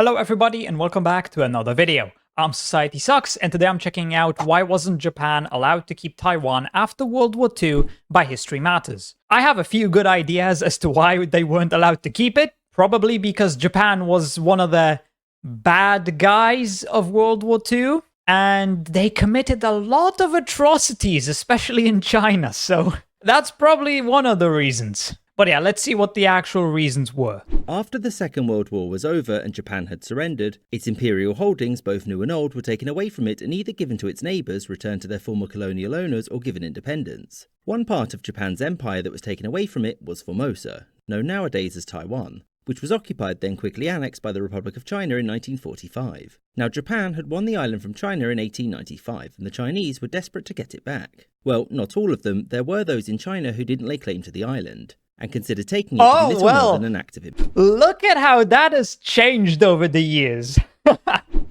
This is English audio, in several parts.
Hello everybody and welcome back to another video. I'm SocietySucks and today I'm checking out why wasn't Japan allowed to keep Taiwan after World War II by History Matters. I have a few good ideas as to why they weren't allowed to keep it, probably because Japan was one of the bad guys of World War II and they committed a lot of atrocities, especially in China, so that's probably one of the reasons. But yeah, let's see what the actual reasons were. After the Second World War was over and Japan had surrendered, its imperial holdings, both new and old, were taken away from it and either given to its neighbours, returned to their former colonial owners, or given independence. One part of Japan's empire that was taken away from it was Formosa, known nowadays as Taiwan, which was occupied then quickly annexed by the Republic of China in 1945. Now Japan had won the island from China in 1895 and the Chinese were desperate to get it back. Well, not all of them, there were those in China who didn't lay claim to the island and considered taking it to be little more than an act of look at how that has changed over the years.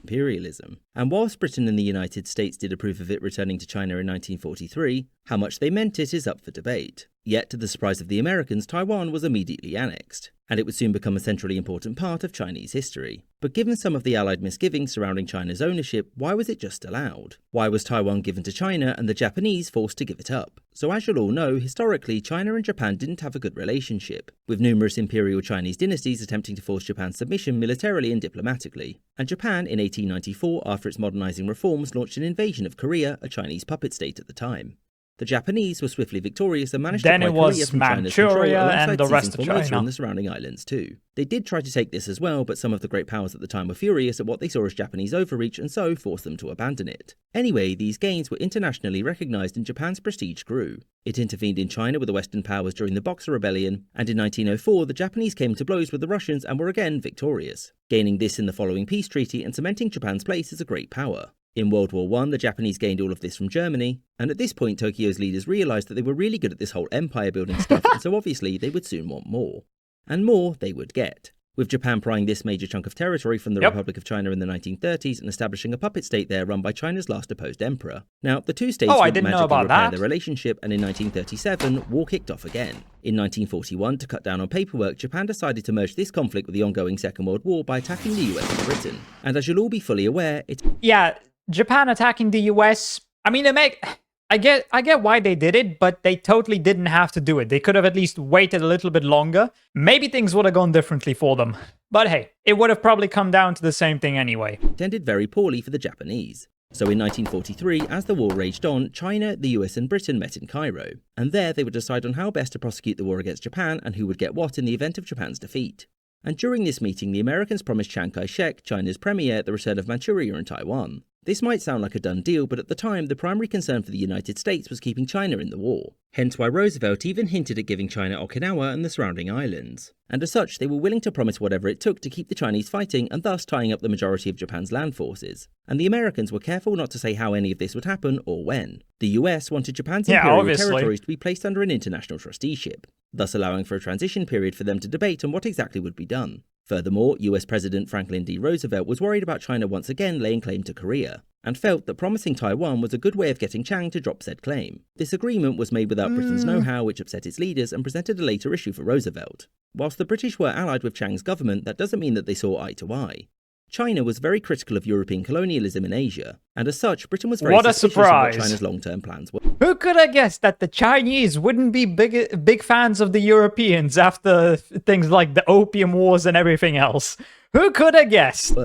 imperialism. And whilst Britain and the United States did approve of it returning to China in 1943, how much they meant it is up for debate. Yet, to the surprise of the Americans, Taiwan was immediately annexed, and it would soon become a centrally important part of Chinese history. But given some of the Allied misgivings surrounding China's ownership, why was it just allowed? Why was Taiwan given to China and the Japanese forced to give it up? So as you'll all know, historically, China and Japan didn't have a good relationship, with numerous imperial Chinese dynasties attempting to force Japan's submission militarily and diplomatically. And Japan, in 1894, after its modernizing reforms, launched an invasion of Korea, a Chinese puppet state at the time. The Japanese were swiftly victorious and managed to pry Korea from China's control alongside seizing Formosa and the surrounding islands too. They did try to take this as well, but some of the great powers at the time were furious at what they saw as Japanese overreach and so forced them to abandon it. Anyway, these gains were internationally recognised and Japan's prestige grew. It intervened in China with the Western powers during the Boxer Rebellion, and in 1904 the Japanese came to blows with the Russians and were again victorious, gaining this in the following peace treaty and cementing Japan's place as a great power. In World War I, the Japanese gained all of this from Germany, and at this point Tokyo's leaders realised that they were really good at this whole empire building stuff, and so obviously they would soon want more. And more they would get, with Japan prying this major chunk of territory from the Republic of China in the 1930s and establishing a puppet state there run by China's last deposed emperor. Now, the two states would magically repair their relationship, and in 1937, war kicked off again. In 1941, to cut down on paperwork, Japan decided to merge this conflict with the ongoing Second World War by attacking the US and Britain. And as you'll all be fully aware, Japan attacking the US, I mean, I get why they did it, but they totally didn't have to do it. They could have at least waited a little bit longer. Maybe things would have gone differently for them. But hey, it would have probably come down to the same thing anyway. Ended very poorly for the Japanese. So in 1943, as the war raged on, China, the US and Britain met in Cairo. And there they would decide on how best to prosecute the war against Japan and who would get what in the event of Japan's defeat. And during this meeting, the Americans promised Chiang Kai-shek, China's premier, the return of Manchuria and Taiwan. This might sound like a done deal, but at the time, the primary concern for the United States was keeping China in the war. Hence why Roosevelt even hinted at giving China Okinawa and the surrounding islands. And as such, they were willing to promise whatever it took to keep the Chinese fighting and thus tying up the majority of Japan's land forces. And the Americans were careful not to say how any of this would happen or when. The US wanted Japan's imperial territories to be placed under an international trusteeship, thus allowing for a transition period for them to debate on what exactly would be done. Furthermore, US President Franklin D. Roosevelt was worried about China once again laying claim to Korea, and felt that promising Taiwan was a good way of getting Chiang to drop said claim. This agreement was made without Britain's know-how, which upset its leaders and presented a later issue for Roosevelt. Whilst the British were allied with Chiang's government, that doesn't mean that they saw eye to eye. China was very critical of European colonialism in Asia, and as such, Britain was very suspicious of what China's long-term plans were. Who could have guessed that the Chinese wouldn't be big fans of the Europeans after things like the Opium Wars and everything else? Who could have guessed?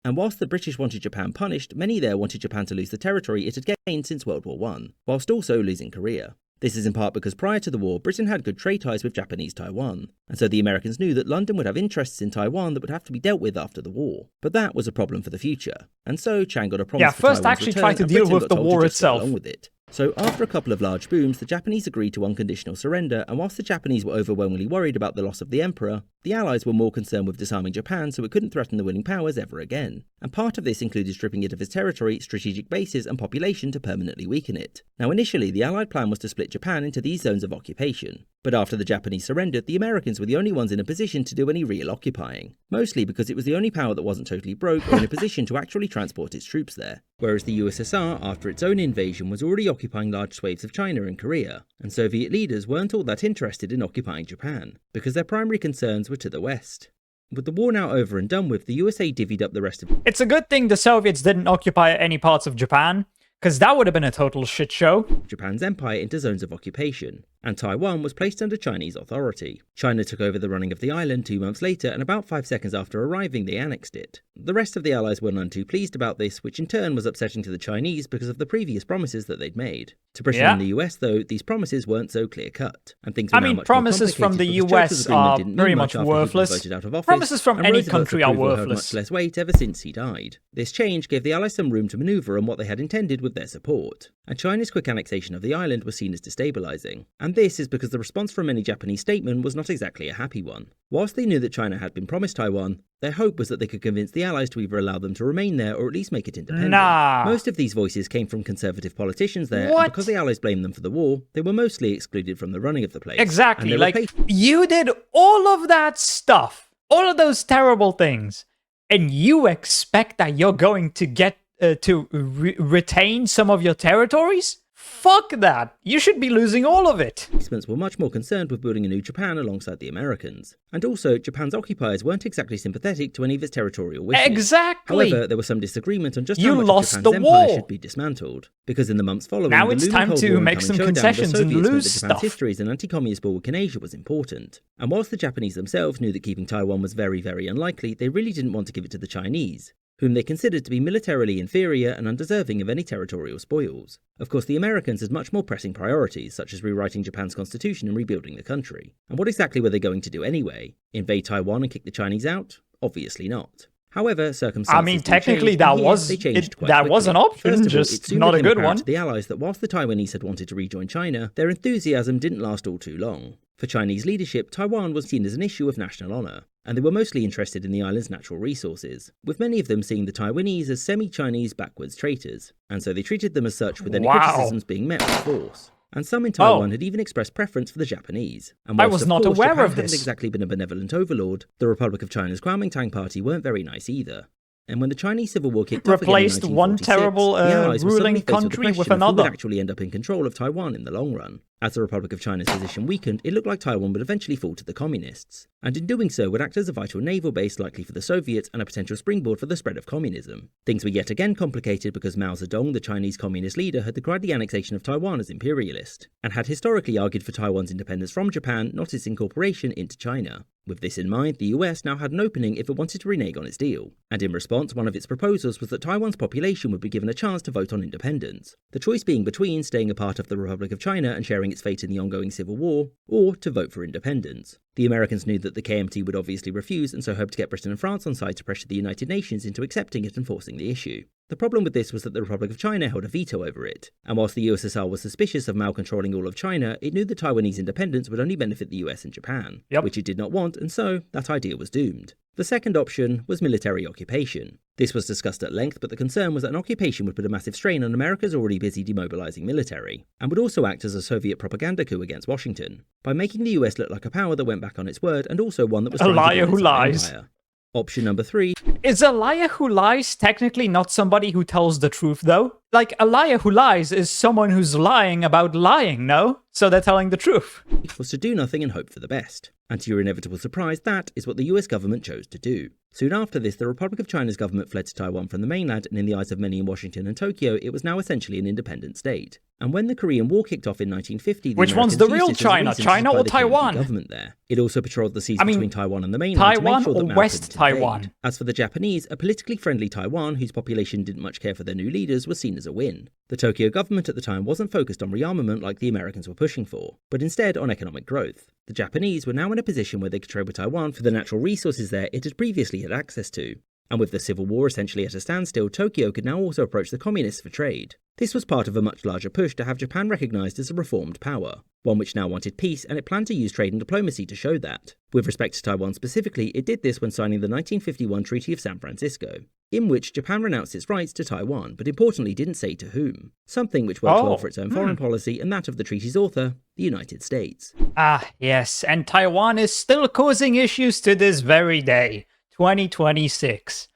And whilst the British wanted Japan punished, many there wanted Japan to lose the territory it had gained since World War I, whilst also losing Korea. This is in part because prior to the war, Britain had good trade ties with Japanese Taiwan, and so the Americans knew that London would have interests in Taiwan that would have to be dealt with after the war. But that was a problem for the future, and so Chiang got a promise for first actually try to deal with the war itself. Along with it. So after a couple of large booms, the Japanese agreed to unconditional surrender, and whilst the Japanese were overwhelmingly worried about the loss of the emperor, the Allies were more concerned with disarming Japan so it couldn't threaten the winning powers ever again. And part of this included stripping it of its territory, strategic bases and population to permanently weaken it. Now initially, the Allied plan was to split Japan into these zones of occupation. But after the Japanese surrendered, the Americans were the only ones in a position to do any real occupying. Mostly because it was the only power that wasn't totally broke or in a position to actually transport its troops there. Whereas the USSR, after its own invasion, was already occupying large swathes of China and Korea. And Soviet leaders weren't all that interested in occupying Japan, because their primary concerns were to the west. With the war now over and done with, the USA divvied up the rest of It's a good thing the Soviets didn't occupy any parts of Japan, because that would have been a total shit show. Japan's empire into zones of occupation, and Taiwan was placed under Chinese authority. China took over the running of the island 2 months later, and about 5 seconds after arriving, they annexed it. The rest of the Allies were none too pleased about this, which in turn was upsetting to the Chinese because of the previous promises that they'd made. To Britain and the US, though, these promises weren't so clear-cut, and things were now much promises more from the complicated US are very much worthless. Voted out of office, Promises from and any Roosevelt's country are approval held worthless. much less weight ever since he died. This change gave the Allies some room to manoeuvre on what they had intended with their support, and China's quick annexation of the island was seen as destabilising. And this is because the response from many Japanese statesmen was not exactly a happy one. Whilst they knew that China had been promised Taiwan, their hope was that they could convince the Allies to either allow them to remain there or at least make it independent. Nah. Most of these voices came from conservative politicians there, What? and because the Allies blamed them for the war, they were mostly excluded from the running of the place. Exactly, And like, you did all of that stuff, all of those terrible things, and you expect that you're going to get to retain some of your territories? Fuck that. You should be losing all of it. Participants were much more concerned with building a new Japan alongside the Americans. And also, Japan's occupiers weren't exactly sympathetic to any of its territorial wishes. Exactly. However, there was some disagreement on just You how much lost of Japan's the empire war. should be dismantled. Because in the months following, Now the it's looming time Cold to War and make coming some showdown with the concessions and Soviets meant lose that Japan's stuff. history as an anti-communist bulwark in Asia was important. And whilst the Japanese themselves knew that keeping Taiwan was very, very unlikely, they really didn't want to give it to the Chinese, whom they considered to be militarily inferior and undeserving of any territorial spoils. Of course, the Americans had much more pressing priorities, such as rewriting Japan's constitution and rebuilding the country. And what exactly were they going to do anyway? Invade Taiwan and kick the Chinese out? Obviously not. However, circumstances technically changed, that and here was they changed quite that was an quickly. option, First of all, it just soon not a became good apparent one. to the Allies that whilst the Taiwanese had wanted to rejoin China, their enthusiasm didn't last all too long. For Chinese leadership, Taiwan was seen as an issue of national honour, and they were mostly interested in the island's natural resources, with many of them seeing the Taiwanese as semi-Chinese backwards traitors, and so they treated them as such, with any criticisms being met with force. And some in Taiwan had even expressed preference for the Japanese. And I whilst, was of not course, aware Japan of this. hadn't exactly been a benevolent overlord, the Republic of China's Kuomintang party weren't very nice either. And when the Chinese Civil War kicked off again in Replaced one 1946, terrible the Allies were ruling suddenly faced the country with question of who another. would actually end up in control of Taiwan in the long run. As the Republic of China's position weakened, it looked like Taiwan would eventually fall to the Communists, and in doing so would act as a vital naval base likely for the Soviets and a potential springboard for the spread of communism. Things were yet again complicated because Mao Zedong, the Chinese communist leader, had decried the annexation of Taiwan as imperialist, and had historically argued for Taiwan's independence from Japan, not its incorporation into China. With this in mind, the US now had an opening if it wanted to renege on its deal, and in response, one of its proposals was that Taiwan's population would be given a chance to vote on independence, the choice being between staying a part of the Republic of China and sharing its fate in the ongoing civil war, or to vote for independence. The Americans knew that the KMT would obviously refuse, and so hoped to get Britain and France on side to pressure the United Nations into accepting it and forcing the issue. The problem with this was that the Republic of China held a veto over it, and whilst the USSR was suspicious of Mao controlling all of China, it knew that Taiwanese independence would only benefit the US and Japan, which it did not want, and so that idea was doomed. The second option was military occupation. This was discussed at length, but the concern was that an occupation would put a massive strain on America's already busy demobilizing military, and would also act as a Soviet propaganda coup against Washington, by making the US look like a power that went back on its word and also one that was trying liar to build who its own lies. empire. Option number 3. Is a liar who lies technically not somebody who tells the truth, though? Like, a liar who lies is someone who's lying about lying, no? So they're telling the truth. Was to do nothing and hope for the best. And to your inevitable surprise, that is what the US government chose to do. Soon after this, the Republic of China's government fled to Taiwan from the mainland, and in the eyes of many in Washington and Tokyo, it was now essentially an independent state. And when the Korean War kicked off in 1950, Which one's the real China? China or Taiwan? Government there. It also patrolled the seas I mean, between Taiwan and the mainland Taiwan to make sure or that Mao West couldn't Taiwan? invade. As for the Japanese, a politically friendly Taiwan, whose population didn't much care for their new leaders, was seen as a win. The Tokyo government at the time wasn't focused on rearmament like the Americans were pushing for, but instead on economic growth. The Japanese were now in a position where they could trade with Taiwan for the natural resources there it had previously had access to. And with the Civil War essentially at a standstill, Tokyo could now also approach the communists for trade. This was part of a much larger push to have Japan recognised as a reformed power, one which now wanted peace, and it planned to use trade and diplomacy to show that. With respect to Taiwan specifically, it did this when signing the 1951 Treaty of San Francisco, in which Japan renounced its rights to Taiwan, but importantly didn't say to whom, something which worked well for its own foreign policy and that of the treaty's author, the United States. Ah, yes, and Taiwan is still causing issues to this very day, 2026.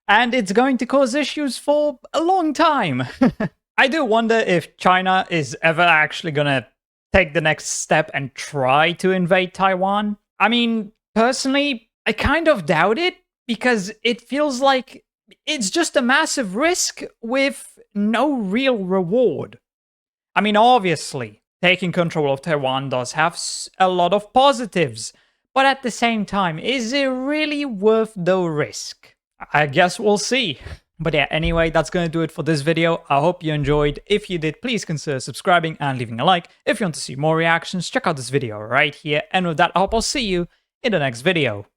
And it's going to cause issues for a long time. I do wonder if China is ever actually gonna take the next step and try to invade Taiwan. I mean, personally, I kind of doubt it because it feels like it's just a massive risk with no real reward. I mean, obviously, taking control of Taiwan does have a lot of positives, but at the same time, is it really worth the risk? I guess we'll see. But yeah, anyway, that's going to do it for this video. I hope you enjoyed. If you did, please consider subscribing and leaving a like. If you want to see more reactions, check out this video right here. And with that, I hope I'll see you in the next video.